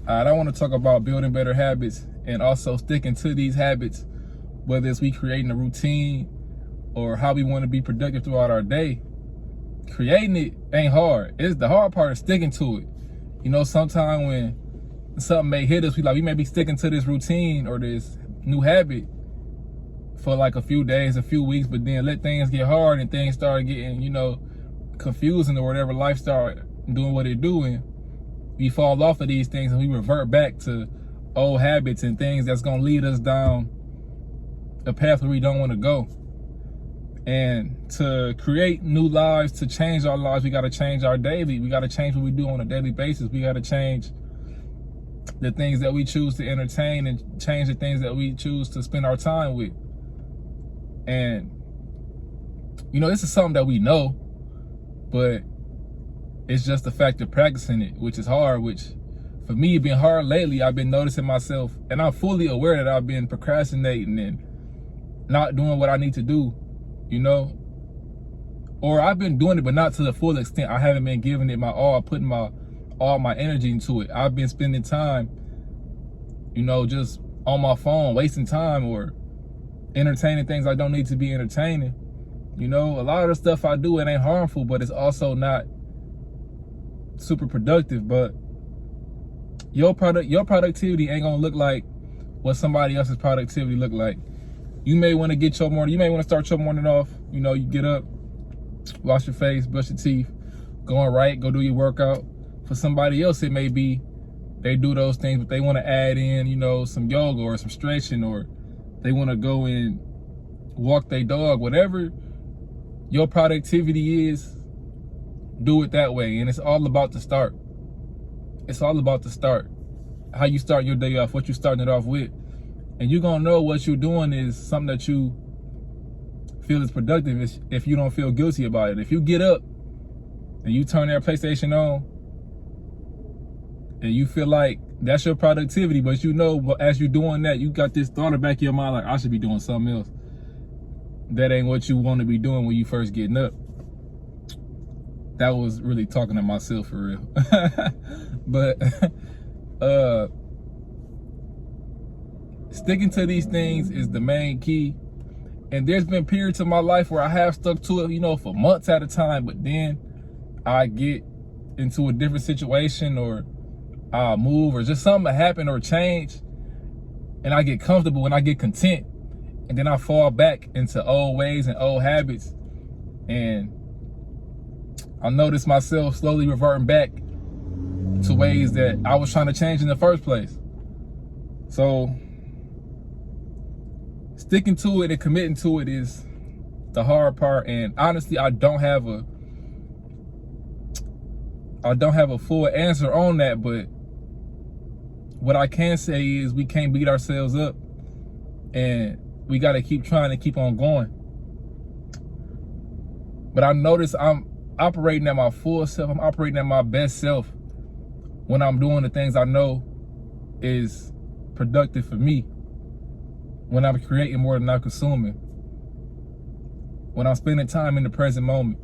I want to talk about building better habits and also sticking to these habits, whether it's we creating a routine or how we want to be productive throughout our day. Creating it ain't hard. It's the hard part is sticking to it. You know, sometimes when something may hit us, we may be sticking to this routine or this new habit for like a few days, a few weeks, but then let things get hard and things start getting, confusing or whatever, life start doing what it doing. We fall off of these things and we revert back to old habits and things that's gonna lead us down a path where we don't want to go. And to create new lives, to change our lives, we got to change our daily. We got to change what we do on a daily basis. We got to change the things that we choose to entertain and change the things that we choose to spend our time with. And, this is something that we know, but it's just the fact of practicing it, which is hard, which for me, it's been hard lately. I've been noticing myself, and I'm fully aware that I've been procrastinating and not doing what I need to do. Or I've been doing it, but not to the full extent. I haven't been giving it my all, putting all my energy into it. I've been spending time, just on my phone, wasting time or entertaining things I don't need to be entertaining. A lot of the stuff I do, it ain't harmful, but it's also not super productive. But your productivity ain't gonna look like what somebody else's productivity look like. You may want to get your morning, you may want to start your morning off, you get up, wash your face, brush your teeth, go on right, go do your workout. For somebody else, it may be they do those things, but they want to add in, some yoga or some stretching, or they want to go and walk their dog. Whatever your productivity is, do it that way. And it's all about the start. It's all about the start. How you start your day off, what you starting it off with. And you're going to know what you're doing is something that you feel is productive if you don't feel guilty about it. If you get up and you turn that PlayStation on and you feel like that's your productivity, but as you're doing that, you got this thought in the back of your mind like, I should be doing something else. That ain't what you want to be doing when you first getting up. That was really talking to myself for real. But sticking to these things is the main key. And there's been periods of my life where I have stuck to it, for months at a time, but then I get into a different situation or I'll move or just something happen or change and I get comfortable and I get content. And then I fall back into old ways and old habits. And I notice myself slowly reverting back to ways that I was trying to change in the first place. So sticking to it and committing to it is the hard part. And honestly, I don't have a full answer on that, but what I can say is we can't beat ourselves up and we got to keep trying to keep on going. But I notice I'm operating at my full self. I'm operating at my best self when I'm doing the things I know is productive for me. When I'm creating more than I'm consuming. When I'm spending time in the present moment.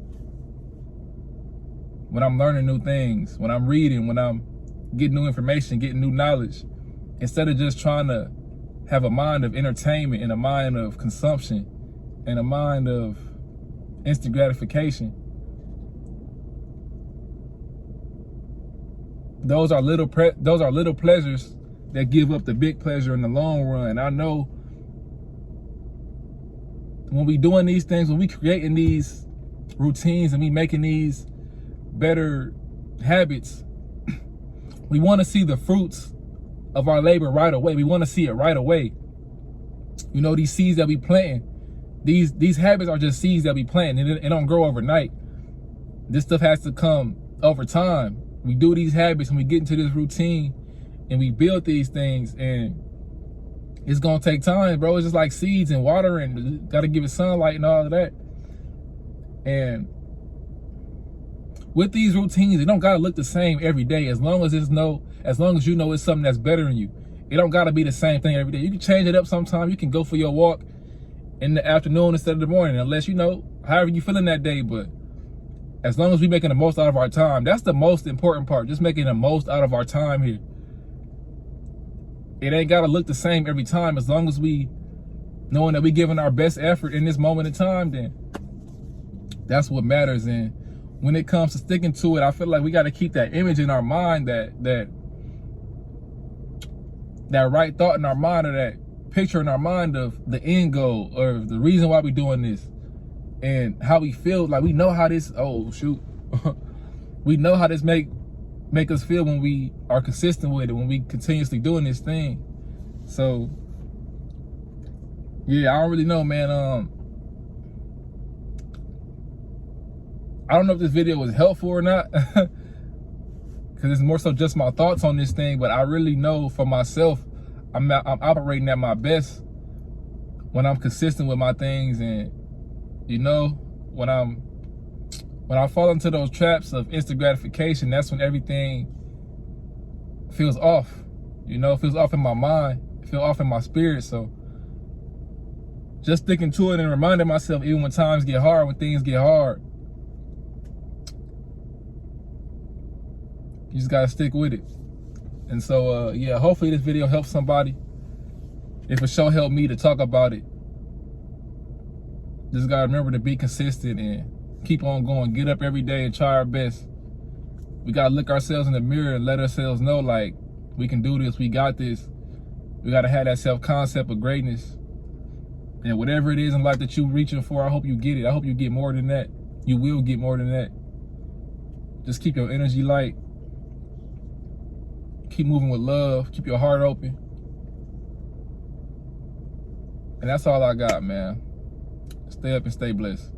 When I'm learning new things. When I'm reading. When I'm getting new information, getting new knowledge. Instead of just trying to have a mind of entertainment and a mind of consumption and a mind of instant gratification. Those are little pleasures that give up the big pleasure in the long run. I know when we doing these things, when we creating these routines and we making these better habits, we want to see the fruits of our labor right away. We want to see it right away. These seeds that we planting, these habits are just seeds that we plant, and it don't grow overnight. This stuff has to come over time. We do these habits and we get into this routine and we build these things, and it's gonna take time, bro. It's just like seeds and water, and gotta give it sunlight and all of that. And with these routines, it don't gotta look the same every day. As long as you know it's something that's better than you. It don't gotta be the same thing every day. You can change it up sometime. You can go for your walk in the afternoon instead of the morning, unless however you feeling that day. But as long as we making the most out of our time, that's the most important part. Just making the most out of our time here. it ain't gotta look the same every time. As long as we knowing that we giving our best effort in this moment in time, then that's what matters. And when it comes to sticking to it, I feel like we got to keep that image in our mind, that right thought in our mind, or that picture in our mind of the end goal or the reason why we doing this and how we feel. Like we know how this, oh shoot, we know how this make us feel when we are consistent with it, when we continuously doing this thing. So yeah, I don't really know, man. I don't know if this video was helpful or not, because it's more so just my thoughts on this thing. But I really know for myself, I'm operating at my best when I'm consistent with my things. And you know, when I fall into those traps of instant gratification, that's when everything feels off. You know, it feels off in my mind, it feels off in my spirit. So just sticking to it and reminding myself, even when times get hard, when things get hard, you just gotta stick with it. And so yeah, hopefully this video helps somebody. If it sure helped me to talk about it, just gotta remember to be consistent and keep on going. Get up every day and try our best. We gotta look ourselves in the mirror and let ourselves know, like, we can do this, we got this. We gotta have that self-concept of greatness. And whatever it is in life that you're reaching for, I hope you get it. I hope you get more than that. You will get more than that. Just keep your energy light. Keep moving with love. Keep your heart open. And that's all I got, man. Stay up and stay blessed.